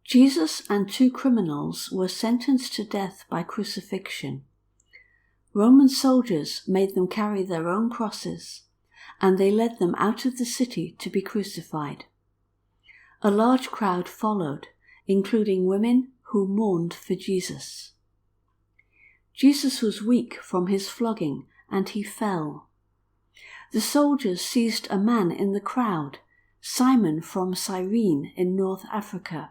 Jesus and 2 criminals were sentenced to death by crucifixion. Roman soldiers made them carry their own crosses, and they led them out of the city to be crucified. A large crowd followed, including women who mourned for Jesus. Jesus was weak from his flogging, and he fell. The soldiers seized a man in the crowd, Simon from Cyrene in North Africa,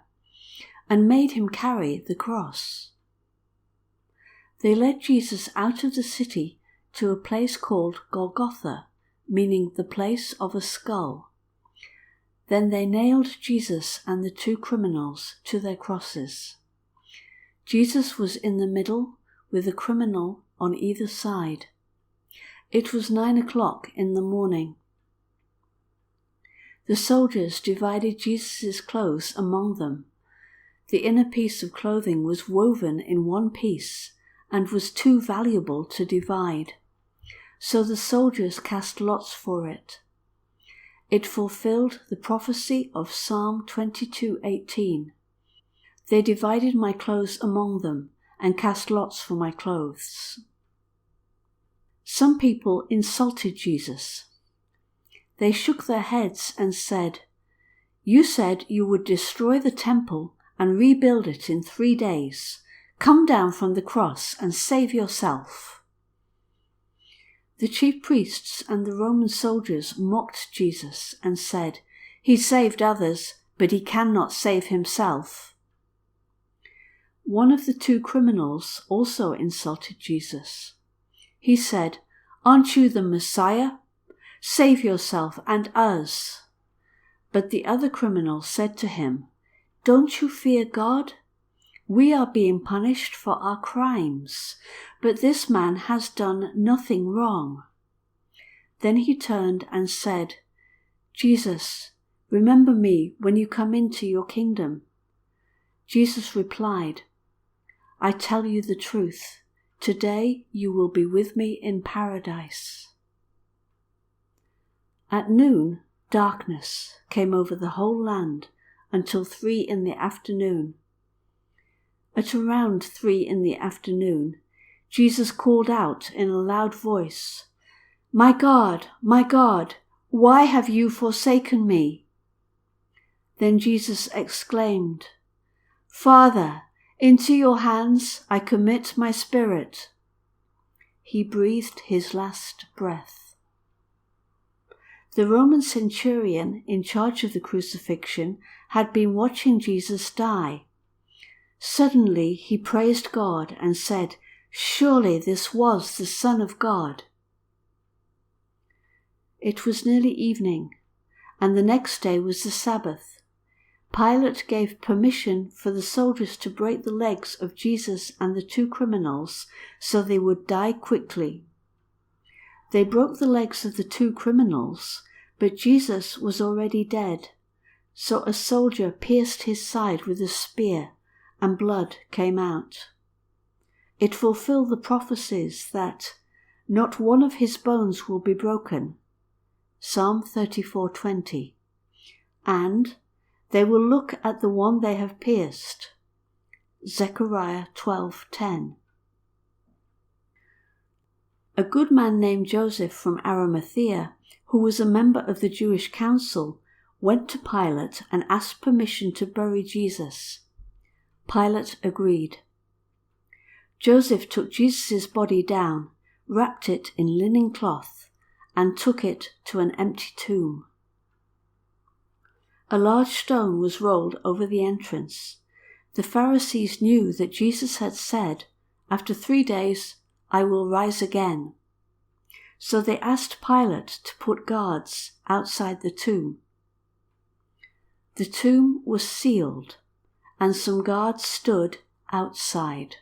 and made him carry the cross. They led Jesus out of the city to a place called Golgotha, meaning the place of a skull. Then they nailed Jesus and the 2 criminals to their crosses. Jesus was in the middle with a criminal on either side. It was 9 o'clock in the morning. The soldiers divided Jesus' clothes among them. The inner piece of clothing was woven in one piece and was too valuable to divide. So the soldiers cast lots for it. It fulfilled the prophecy of Psalm 22:18. They divided my clothes among them and cast lots for my clothes. Some people insulted Jesus. They shook their heads and said, "You said you would destroy the temple and rebuild it in 3 days. Come down from the cross and save yourself." The chief priests and the Roman soldiers mocked Jesus and said, "He saved others, but he cannot save himself." One of the 2 criminals also insulted Jesus. He said, "Aren't you the Messiah? Save yourself and us." But the other criminal said to him, "Don't you fear God? We are being punished for our crimes, but this man has done nothing wrong." Then he turned and said, "Jesus, remember me when you come into your kingdom." Jesus replied, "I tell you the truth, today you will be with me in paradise." At noon, darkness came over the whole land until 3 in the afternoon. At around 3 in the afternoon, Jesus called out in a loud voice, my God, why have you forsaken me?" Then Jesus exclaimed, "Father, into your hands I commit my spirit." He breathed his last breath. The Roman centurion in charge of the crucifixion had been watching Jesus die. Suddenly he praised God and said, "Surely this was the Son of God." It was nearly evening, and the next day was the Sabbath. Pilate gave permission for the soldiers to break the legs of Jesus and the 2 criminals so they would die quickly. They broke the legs of the 2 criminals, but Jesus was already dead, so a soldier pierced his side with a spear, and blood came out. It fulfilled the prophecies that not one of his bones will be broken, Psalm 34:20, and they will look at the one they have pierced, Zechariah 12:10. A good man named Joseph from Arimathea, who was a member of the Jewish council, went to Pilate and asked permission to bury Jesus. Pilate agreed. Joseph took Jesus' body down, wrapped it in linen cloth, and took it to an empty tomb. A large stone was rolled over the entrance. The Pharisees knew that Jesus had said, "After 3 days, I will rise again." So they asked Pilate to put guards outside the tomb. The tomb was sealed, and some guards stood outside.